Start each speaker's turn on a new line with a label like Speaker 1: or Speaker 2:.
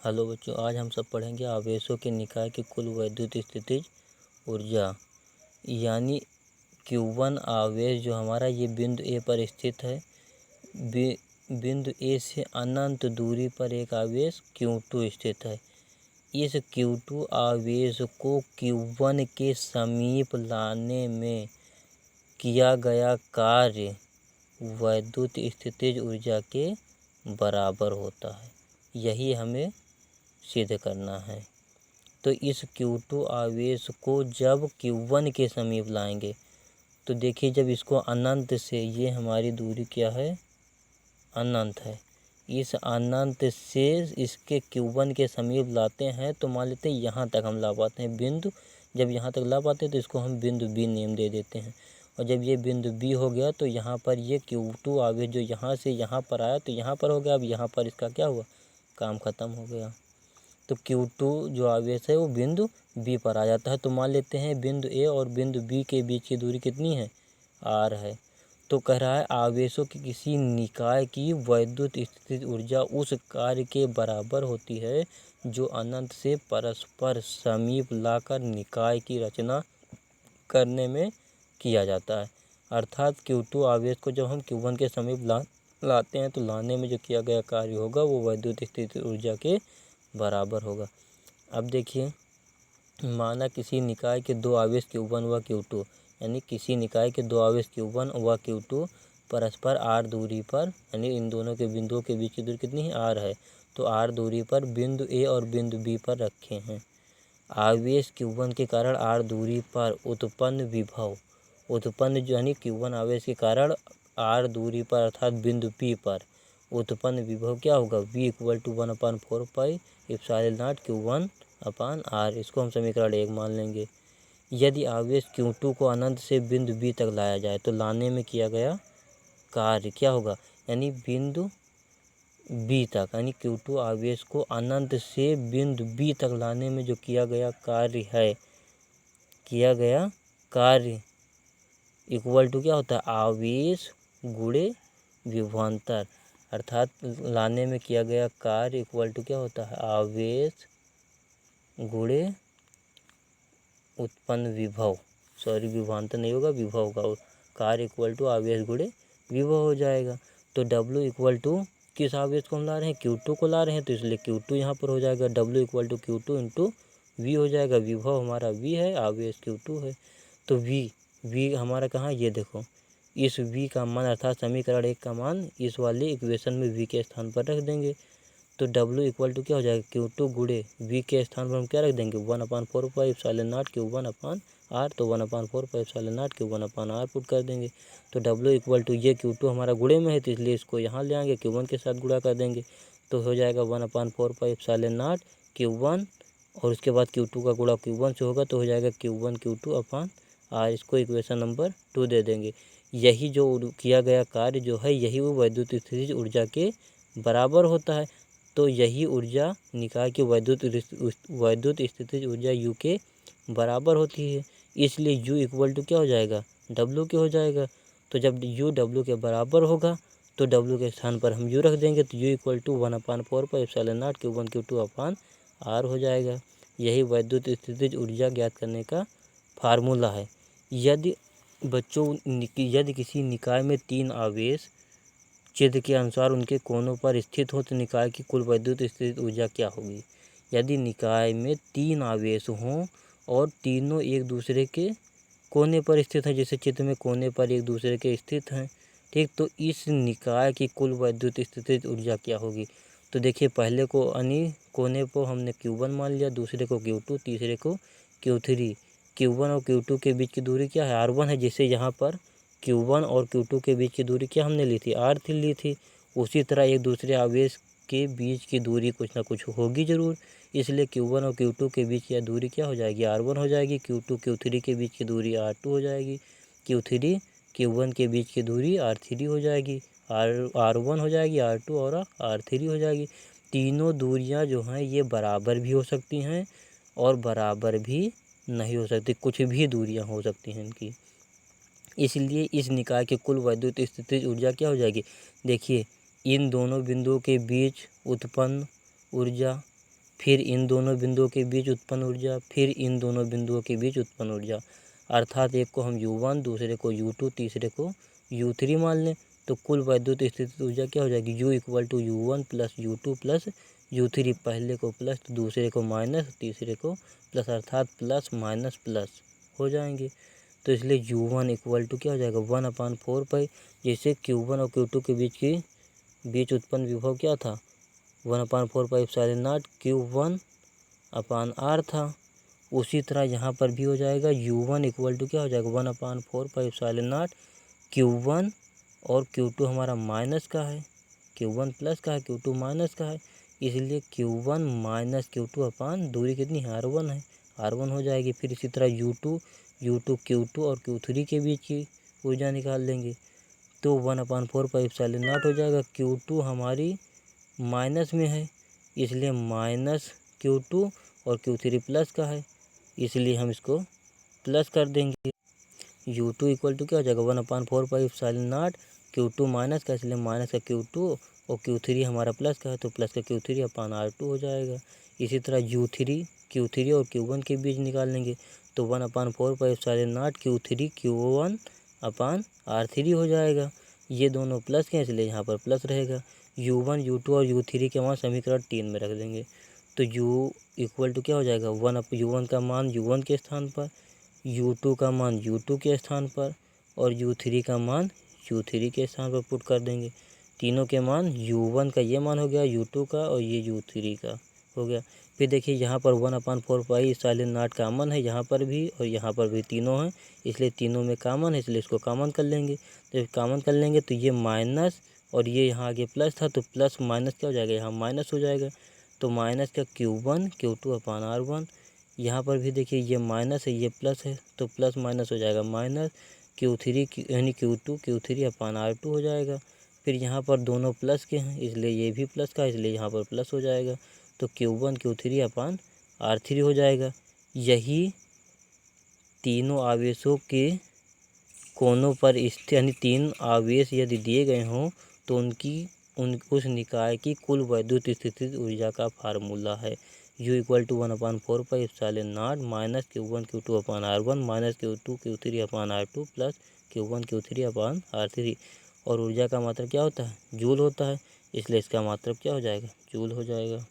Speaker 1: Hello बच्चों, आज हम सब पढ़ेंगे आवेशों के निकाय की कुल वैद्युत स्थितिज ऊर्जा। यानी Q1 आवेश जो हमारा ये बिंदु ए पर स्थित है। बिंदु ए से अनंत दूरी पर एक आवेश Q2 स्थित है। इस Q2 आवेश को Q1 के समीप लाने में किया गया कार्य वैद्युत स्थितिज ऊर्जा के बराबर होता है। यही हमें सिद्ध करना है। तो इस Q2 आवेश को जब Q1 के समीप लाएंगे तो देखिए, जब इसको अनंत से, ये हमारी दूरी क्या है, अनंत है, इस अनंत से इसके Q1 के समीप लाते हैं तो मान लेते हैं यहाँ तक हम ला पाते हैं बिंदु। जब यहाँ तक ला पाते हैं तो इसको हम बिंदु B नेम दे देते हैं। और जब ये बिंदु B हो गया तो यहाँ पर ये Q2 आवेश जो यहाँ से यहाँ पर आया तो यहाँ पर हो गया। अब यहाँ पर इसका क्या हुआ, काम ख़त्म हो गया। तो Q2 जो आवेश है वो बिंदु B पर आ जाता है। तो मान लेते हैं बिंदु A और बिंदु B के बीच की दूरी कितनी है, R है। तो कह रहा है आवेशों की किसी निकाय की वैद्युत स्थितिज ऊर्जा उस कार्य के बराबर होती है जो अनंत से परस्पर समीप लाकर निकाय की रचना करने में किया जाता है। अर्थात Q2 आवेश को जब हम Q1 के समीप लाते हैं तो लाने में जो किया गया कार्य होगा वो वैद्युत स्थितिज ऊर्जा के बराबर होगा। अब देखिए, माना किसी निकाय के दो आवेश Q1 व Q2, यानी किसी निकाय के दो आवेश Q1 व Q2 परस्पर R दूरी पर, यानी इन दोनों के बिंदुओं के बीच की दूरी कितनी है, R है। तो R दूरी पर बिंदु A और बिंदु B पर रखे हैं। आवेश Q1 के कारण R दूरी पर उत्पन्न विभव, उत्पन्न जो यानी Q1 आवेश के कारण R दूरी पर अर्थात बिंदु P पर उत्पन्न विभव क्या होगा, V = 1/4 pi epsilon not Q1 upon R। इसको हम समीकरण 1 मान लेंगे। यदि आवेश Q2 को अनंत से बिंदु B तक लाया जाए तो लाने में किया गया कार्य क्या होगा, यानी बिंदु B तक, यानी Q2 आवेश को अनंत से बिंदु B तक लाने में जो किया गया कार्य है, किया गया कार्य इक्वल टू क्या होता है, आवेश गुणे विभवांतर। अर्थात लाने में किया गया कार्य इक्वल टू क्या होता है, आवेश गुणे उत्पन्न विभव, सॉरी विभवांतर नहीं होगा, विभव का कार्य इक्वल टू आवेश गुणे विभव हो जाएगा। तो W इक्वल टू किस आवेश को हम ला रहे हैं, Q2 को ला रहे हैं, तो इसलिए Q2 यहाँ पर हो जाएगा। W equal to Q2 into V हो जाएगा। विभव हमारा V है, आवेश Q2 है। तो V हमारा कहाँ, ये देखो, इस V का मान अर्थात समीकरण 1 का मान इस वाले इक्वेशन में V के स्थान पर रख देंगे। तो W इक्वल टू क्या हो जाएगा, Q2 गुणे V के स्थान पर हम क्या रख देंगे, 1/4 pi epsilon not Q1 upon R। तो 1/4 pi epsilon not Q1 upon R put कर देंगे। तो W इक्वल टू ये Q2 हमारा गुणे में है तो इसलिए इसको यहाँ ले आएंगे, Q1 के साथ गुणा कर देंगे तो हो जाएगा 1/4 पाई एप्सिलॉन नॉट Q1, और उसके बाद Q2 का गुणा Q1 से होगा तो हो जाएगा Q1 Q2 अपान R। इसको इक्वेशन नंबर 2 दे देंगे। यही जो किया गया कार्य जो है, यही वो वैद्युत स्थितिज ऊर्जा के बराबर होता है। तो यही ऊर्जा निकाय की वैद्युत स्थितिज ऊर्जा U के बराबर होती है। इसलिए U इक्वल टू क्या हो जाएगा, W के हो जाएगा। तो जब U W के बराबर होगा तो W के स्थान पर हम U रख देंगे तो U equal to 1/4 pi epsilon not Q1 Q2 upon R हो जाएगा। यही वैद्युत स्थितिज ऊर्जा ज्ञात करने का फार्मूला है। यदि किसी निकाय में 3 आवेश चित्र के अनुसार उनके कोनों पर स्थित हो तो निकाय की कुल वैद्युत स्थितिज ऊर्जा क्या होगी। यदि निकाय में 3 आवेश हों और तीनों एक दूसरे के कोने पर स्थित हैं, जैसे चित्र में कोने पर एक दूसरे के स्थित हैं, ठीक, तो इस निकाय की कुल वैद्युत स्थितिज ऊर्जा क्या होगी। तो देखिए, पहले को कोने को हमने Q1 मान लिया, दूसरे को Q2, तीसरे को Q3। Q1 और Q2 के बीच की दूरी क्या है, R1 है। जैसे यहाँ पर Q1 और Q2 के बीच की दूरी क्या हमने ली थी, R3 ली थी। उसी तरह एक दूसरे आवेश के बीच की दूरी कुछ ना कुछ होगी ज़रूर, इसलिए Q1 और Q2 के बीच की दूरी क्या हो जाएगी, R1 हो जाएगी। Q2 Q3 के बीच की दूरी R2 हो जाएगी। Q3 Q1 के बीच की दूरी R3 हो जाएगी। R1 हो जाएगी, R2 और R3 हो जाएगी। तीनों दूरियां जो हैं ये बराबर भी हो सकती हैं और बराबर भी नहीं हो सकती, कुछ भी दूरियां हो सकती हैं इनकी। इसलिए इस निकाय की कुल वैद्युत स्थितिज ऊर्जा क्या हो जाएगी, देखिए इन दोनों बिंदुओं के बीच उत्पन्न ऊर्जा फिर इन दोनों बिंदुओं के बीच उत्पन्न ऊर्जा, फिर इन दोनों बिंदुओं के बीच उत्पन्न ऊर्जा। अर्थात एक को हम U1, दूसरे को U2, तीसरे को U3 मान लें, तो कुल वैद्युत स्थितिज ऊर्जा क्या हो जाएगी, U = U1 + U2 + U3। पहले को प्लस तो दूसरे को माइनस, तीसरे को प्लस, अर्थात प्लस माइनस प्लस हो जाएंगे। तो इसलिए U1 = क्या हो जाएगा, 1/4 पाई। जैसे Q1 और Q2 के बीच उत्पन्न विभव क्या था, 1/4 पाई एप्सिलॉन नॉट Q1/R था। उसी तरह यहाँ पर भी हो जाएगा, U1 = क्या हो जाएगा, 1/4 पाई एप्सिलॉन नॉट Q1 और Q2 हमारा माइनस का है, Q1 प्लस का है, Q2 माइनस का है, इसलिए Q1 - Q2 दूरी कितनी है, R1 है, R1 हो जाएगी। फिर इसी तरह U2 Q2 और Q3 के बीच की ऊर्जा निकाल लेंगे, तो 1/4 पाई एप्सिलॉन नॉट हो जाएगा। Q2 हमारी माइनस में है, इसलिए माइनस Q2 और Q3 प्लस का है, इसलिए हम इसको प्लस कर देंगे। U2 = क्या हो जाएगा, 1/4 pi epsilon not Q2 minus का, इसलिए माइनस का Q2 और Q3 हमारा प्लस का है, तो प्लस का Q3/R2 हो जाएगा। इसी तरह Q3 और Q1 के बीच निकाल लेंगे, तो 1/4 pi epsilon not Q3 Q1/R3 हो जाएगा। ये दोनों प्लस के हैं, इसलिए यहाँ पर प्लस रहेगा। U1, U2 और U3 के मान समीकरण 3 में रख देंगे, तो U = क्या हो जाएगा, U1 का मान U1 के स्थान पर, U2 का मान U2 के स्थान पर और U3 का मान U3 के स्थान पर पुट कर देंगे। तीनों के मान, U1 का ये मान हो गया, U2 का और ये U3 का हो गया। फिर देखिए यहाँ पर 1/4 पाई एप्सिलॉन नॉट कॉमन है, यहाँ पर भी और यहाँ पर भी तीनों हैं, इसलिए तीनों में कॉमन है, इसलिए इसको कॉमन कर लेंगे। जब कॉमन कर लेंगे तो ये माइनस और ये यहाँ आगे प्लस था, तो प्लस माइनस क्या हो जाएगा, यहाँ माइनस हो जाएगा, तो माइनस का Q1 Q2/R1। यहाँ पर भी देखिए ये माइनस है, ये प्लस है, तो प्लस माइनस हो जाएगा माइनस Q3 यानी Q2 Q3/R2 हो जाएगा। फिर यहाँ पर दोनों प्लस के हैं, इसलिए ये भी प्लस का है, इसलिए यहाँ पर प्लस हो जाएगा, तो Q1 Q3/R3 हो जाएगा। यही तीनों आवेशों के कोनों पर स्थित, यानी 3 आवेश यदि दिए गए हों तो उस निकाय की कुल वैद्युत स्थितिज ऊर्जा का फार्मूला है। U = 1/4 pi epsilon not -Q1 Q2/R1 -Q2 Q3/R2 + Q1 Q3/R3। और ऊर्जा का मात्रक क्या होता है, जूल होता है, इसलिए इसका मात्रक क्या हो जाएगा, जूल हो जाएगा।